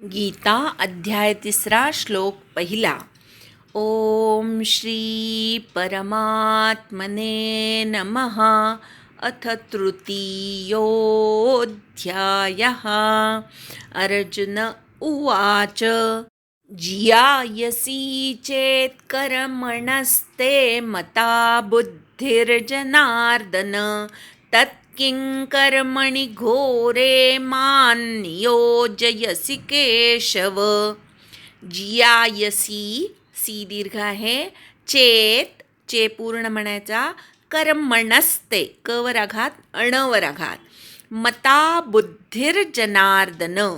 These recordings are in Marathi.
गीता अध्याय 3 श्लोक पहिला. ओम श्री परमात्मने नमः. अथ तृतीयोऽध्यायः. अर्जुन उवाच जियायसि चेत् कर्मणस्ते मता बुद्धिर्जनार्दन तत् किं कर्मणि घोरे मान् नियोजयसि केशव. जियायसी सी दीर्घ आहे, चेत चे पूर्ण म्हणायचा, कर्मणस्ते कवर आघात अणवर आघात, मता बुद्धिर्जनार्दन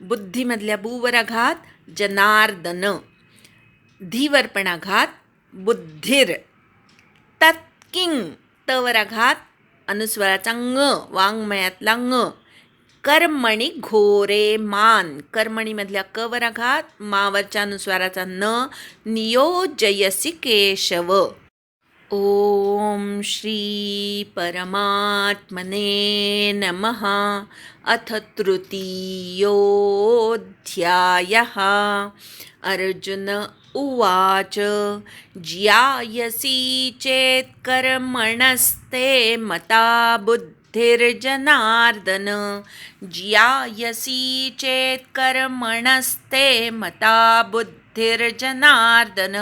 बुद्धीमधल्या बुवर आघात जनार्दन धीवर पण आघात बुद्धिर, तत्किंग तवर आघात अनुस्वाराचा ङ वाङ्मयातला ङ, कर्मणी घोरे मान कर्मणीमधल्या कवर आघात मावरच्या अनुस्वाराचा न, नियोजयसी केशव. ओम श्री परमात्मने नमः. अथ तृतीयोऽध्यायः. अर्जुन उवाच ज्यायसि चेत् कर्मणस्ते मता बुद्धिर्जनार्दन ज्यायसि चेत् कर्मणस्ते मता बुद्धिर्जनार्दन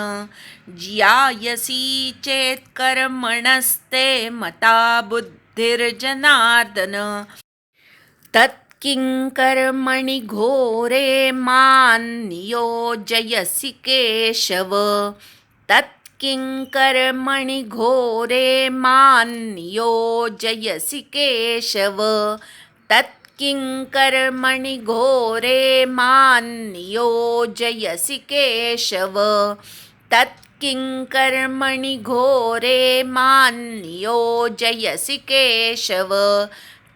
ज्यायसि चेत् कर्मणस्ते मता बुद्धिर्जनार्दन तत् किं कर्मणि घोरे मान् नियोजयसि केशव. तत् किं कर्मणि घोरे मान् नियोजयसि केशव. तत् किं कर्मणि घोरे मान् नियोजयसि केशव. तत् किं कर्मणि घोरे मान् नियोजयसि केशव.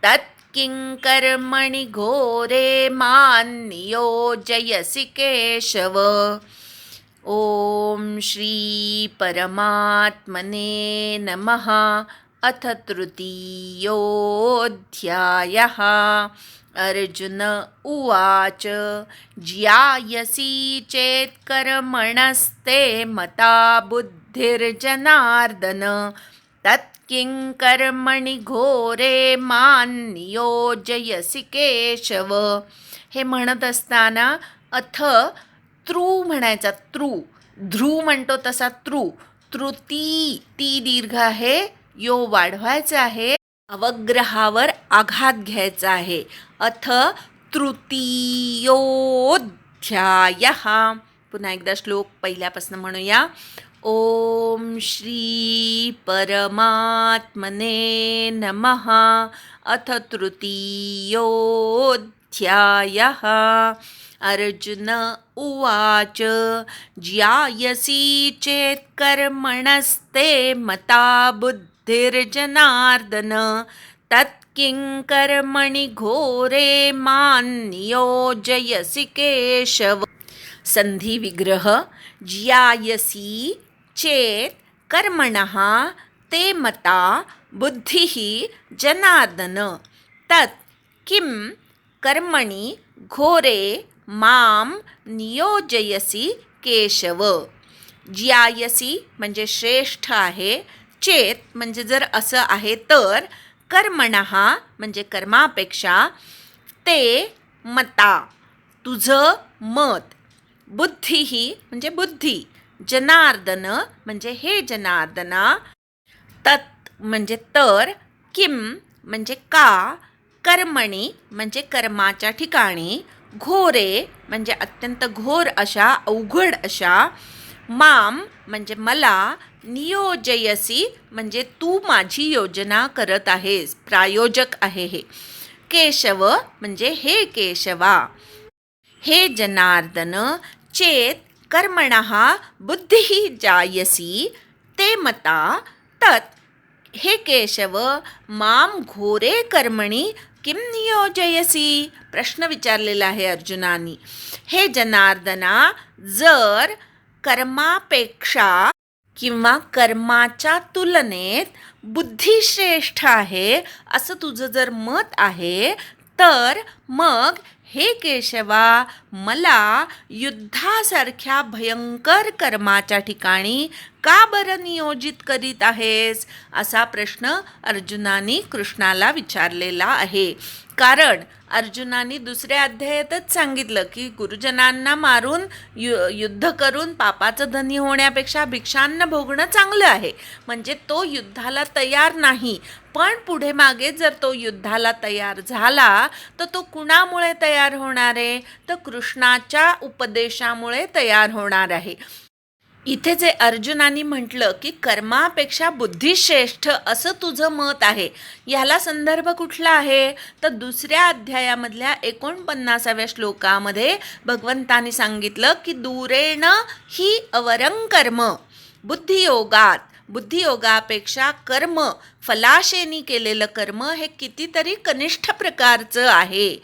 तत् किं कर्मणि घोरे मान् नियोजयसि केशव. ओम श्री परमात्मने नमः. अथ तृतीयोऽध्यायः. अर्जुन उवाच ज्यायसि चेत् कर्मणस्ते मता बुद्धिर्जनार्दन तत् किं कर्मणि घोरे मान् नियोजयसि केशव. हे म्हणत असताना अथ तृ म्हणायचा, ध्रू म्हणतो तसा तृती ती दीर्घ आहे, यो वाढवायचा आहे, अवग्रहावर आघात घ्यायचा आहे. अथ तृतीयोऽध्यायः. पुन्हा एकदा श्लोक पहिल्यापासून म्हणूया. ओम श्री परमात्मने नमः. अथ तृतीयोऽध्यायः. अर्जुन उवाच ज्यायसि चेत् कर्मणस्ते मता बुद्धिर्जनार्दन तत् किं कर्मणि घोरे मान् नियोजयसि केशव. संधी विग्रह. ज्यायसि चेत् कर्मणः ते मता बुद्धिः जनार्दन तत् किं कर्मणि घोरे मां नियोजयसि केशव. ज्यायसि म्हणजे श्रेष्ठ आहे, चेत म्हणजे जर असं आहे तर, कर्मणः म्हणजे कर्मापेक्षा, ते मता तुझं मत, बुद्धिः म्हणजे बुद्धी, जनार्दन म्हणजे हे जनार्दना, तत् म्हणजे तर, किम म्हणजे का, कर्मणी म्हणजे कर्माच्या ठिकाणी, घोरे म्हणजे अत्यंत घोर अशा, अवघड अशा, माम म्हणजे मला, नियोजयसी म्हणजे तू माझी योजना करत आहेस, प्रायोजक आहे हे, केशव म्हणजे हे केशवा, हे जनार्दन, चेत कर्मणः बुद्धिः जायसी ते मता तत् हे केशव माम घोरे कर्मणी किम नियोजयसी. प्रश्न विचारलेला आहे अर्जुनानी. हे जनार्दना, जर कर्मापेक्षा किंवा कर्माच्या तुलनेत बुद्धी श्रेष्ठ आहे असं तुझं जर मत आहे, तर मग हे केशवा, मला युद्धासारख्या भयंकर कर्माच्या ठिकाणी का बरं नियोजित करीत आहेस, असा प्रश्न अर्जुनाने कृष्णाला विचारलेला आहे. कारण अर्जुनाने दुसऱ्या अध्यायातच सांगितलं की गुरुजनांना मारून युद्ध करून पापाचं धनी होण्यापेक्षा भिक्षान्न भोगणं चांगलं आहे. म्हणजे तो युद्धाला तयार नाही, पण पुढे मागे जर तो युद्धाला तयार झाला तर तो कुणामुळे तयार होणार आहे, तर कृष्णाच्या उपदेशामुळे तयार होणार आहे. इथे जे अर्जुनाने म्हटलं की कर्मापेक्षा बुद्धी श्रेष्ठ असं तुझं मत आहे, ह्याला संदर्भ कुठला आहे, तर दुसऱ्या अध्यायामधल्या 49व्या श्लोकामध्ये भगवंतानी सांगितलं की दूरेण ही अवरं कर्म बुद्धियोगात, बुद्धियोगापेक्षा कर्म फलाशेनी केलेलं कर्म हे कितीतरी कनिष्ठ प्रकारचं आहे.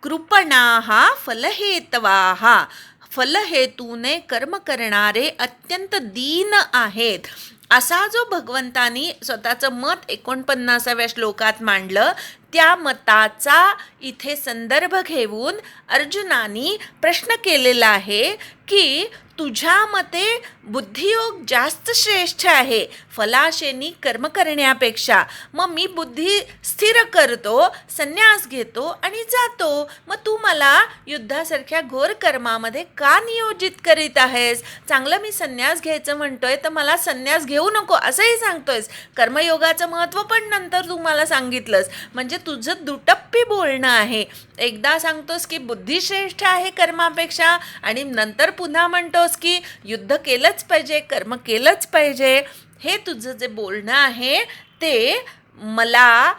कृपणाहा फलहेतवाहा, फलहेतूने कर्म करणारे अत्यंत दीन आहेत, असा जो भगवंतानी स्वतःचं मत 49व्या श्लोकात मांडलं, त्या मताचा इथे संदर्भ घेऊन अर्जुनानी प्रश्न केलेला आहे की तुझ्या मते बुद्धियोग जास्त श्रेष्ठ आहे फलाशेनी कर्म करण्यापेक्षा. मग मी बुद्धी स्थिर करतो, संन्यास घेतो आणि जातो, मग तू मला युद्धासारख्या घोर कर्मामध्ये का नियोजित करीत आहेस? चांगलं मी संन्यास घ्यायचं म्हणतोय तर मला संन्यास घेऊ नको असंही सांगतोयस. कर्मयोगाचं महत्त्व पण नंतर तू मला सांगितलंस. म्हणजे तुझं दुटप्पी बोलणं आहे. एकदा सांगतोस की बुद्धी श्रेष्ठ आहे कर्मापेक्षा आणि नंतर पुन्हा म्हणतोस की युद्ध केलंच पाहिजे, कर्म केलंच पाहिजे. हे तुझं जे बोलणं आहे ते मला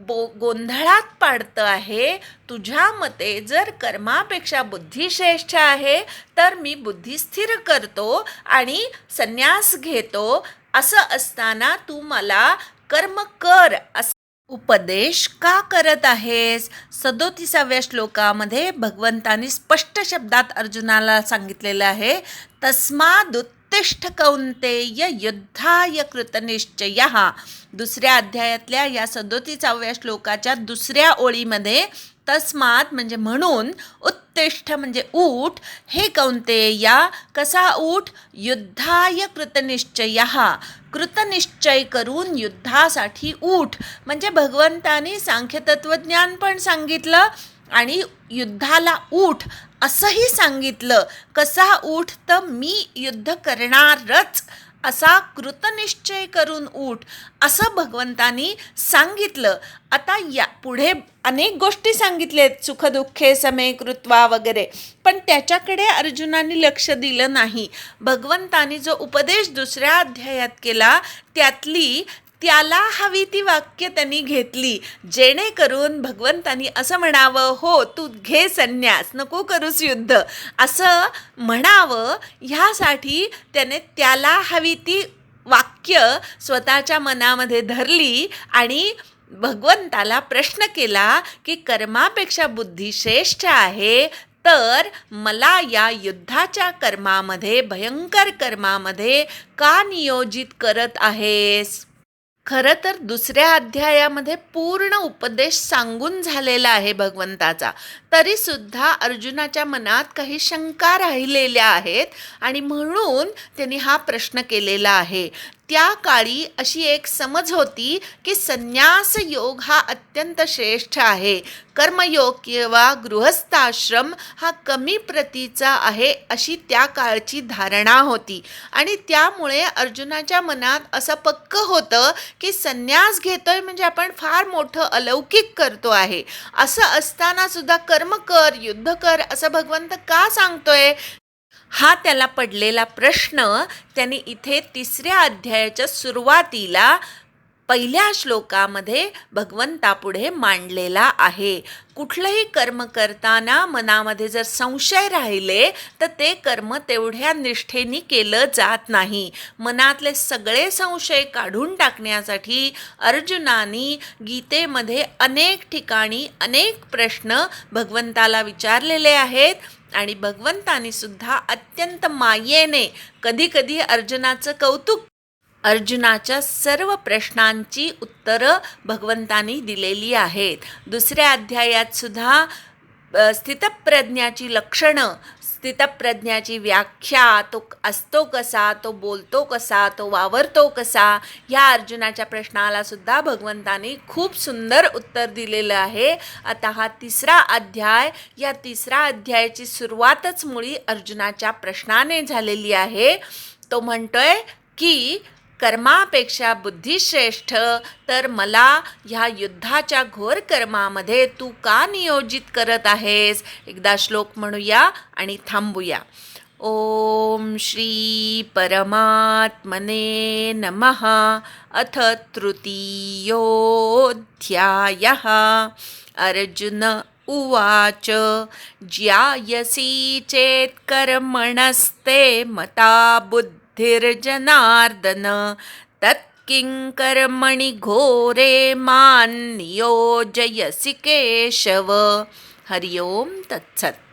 गोंधळात पाडतं आहे. तुझ्या मते जर कर्मापेक्षा बुद्धी श्रेष्ठ आहे तर मी बुद्धी स्थिर करतो आणि संन्यास घेतो, असं असताना तू मला कर्म कर असं उपदेश का करत आहेस? 37व्या श्लोकामध्ये भगवंतानी स्पष्ट शब्दात अर्जुनाला सांगितलेलं आहे, तस्मादुत्तिष्ठ कौन्तेय युद्धाय कृतनिश्चयः. दुसऱ्या अध्यायातल्या या 37व्या श्लोकाच्या दुसऱ्या ओळीमध्ये तस्मात म्हणजे म्हणून, उत्तिष्ठ म्हणजे उठ, हे कौन्तेया कसा उठ, युद्धाय कृतनिश्चयः, कृतनिश्चय करून युद्धासाठी उठ. म्हणजे भगवंतानी सांख्यतत्वज्ञान पण सांगितलं आणि युद्धाला उठ असंही सांगितलं. कसा उठ, तर मी युद्ध करणारच असा कृतनिश्चय करून उठ असं भगवंतानी सांगितलं. आता या पुढे अनेक गोष्टी सांगितलेत, सुखदुःखे समे कृत्वा वगैरे, पण त्याच्याकडे अर्जुनाने लक्ष दिलं नाही. भगवंतानी जो उपदेश दुसऱ्या अध्यायात केला त्यातली त्याला हवी ती वाक्य त्यांनी घेतली, जेणेकरून भगवंतानी असं म्हणावं, हो तू घे संन्यास, नको करूस युद्ध असं म्हणावं. ह्यासाठी त्याने त्याला हवी ती वाक्य स्वतःच्या मनामध्ये धरली आणि भगवंताला प्रश्न केला की कर्मापेक्षा बुद्धी श्रेष्ठ आहे, तर मला या युद्धाच्या कर्मामध्ये, भयंकर कर्मामध्ये का नियोजित करत आहेस? खरं तर दुसऱ्या अध्यायामध्ये पूर्ण उपदेश सांगून झालेला आहे भगवंताचा, तरीसुद्धा अर्जुनाच्या मनात काही शंका राहिलेल्या आहेत आणि म्हणून त्यांनी हा प्रश्न केलेला आहे. त्या काळी अशी एक समज होती की संन्यास योग हा अत्यंत श्रेष्ठ आहे, कर्मयोग किंवा गृहस्थाश्रम हा कमी प्रतीचा आहे, अशी त्या काळची धारणा होती. आणि त्यामुळे अर्जुनाच्या मनात असं पक्क होतं की संन्यास घेतोय म्हणजे आपण फार मोठं अलौकिक करतो आहे. असं असताना सुद्धा कर्म कर, युद्ध कर असं भगवंत का सांगतोय? हा त्याला पडलेला प्रश्न त्यांनी इथे तिसऱ्या अध्यायाच्या सुरुवातीला पहिल्या श्लोकामध्ये भगवंतापुढे मांडलेला आहे. कुठलंही कर्म करताना मनामध्ये जर संशय राहिले तर ते कर्म तेवढ्या निष्ठेने केलं जात नाही. मनातले सगळे संशय काढून टाकण्यासाठी अर्जुनानी गीतेमध्ये अनेक ठिकाणी अनेक प्रश्न भगवंताला विचारलेले आहेत आणि भगवंतानी सुद्धा अत्यंत मायेने कधीकधी अर्जुनाचं कौतुक, अर्जुनाच्या सर्व प्रश्नांची उत्तरं भगवंतानी दिलेली आहेत. दुसऱ्या अध्यायात सुद्धा स्थितप्रज्ञाची लक्षणं, स्थितप्रज्ञाची व्याख्या, तो असतो कसा, तो बोलतो कसा, तो वावरतो कसा, ह्या अर्जुनाच्या प्रश्नाला सुद्धा भगवंतानी खूप सुंदर उत्तर दिलेलं आहे. आता हा तिसरा अध्याय, या तिसरा अध्यायाची सुरुवातच मुळी अर्जुनाच्या प्रश्नाने झालेली आहे. तो म्हणतोय की कर्मापेक्षा बुद्धी श्रेष्ठ, तर मला ह्या युद्धाच्या घोर कर्मामध्ये तू का नियोजित करत आहेस? एकदा श्लोक म्हणूया आणि थांबूया. ओम श्री परमात्मने नमः. अथ तृतीयोऽध्यायः. अर्जुन उवाच ज्यायसी चेत् कर्मणस्ते मता बुद्धिर्जनार्दन तत्किं कर्मणि घोरे मां नियोजयसि केशव. हरि ओम तत्सत्.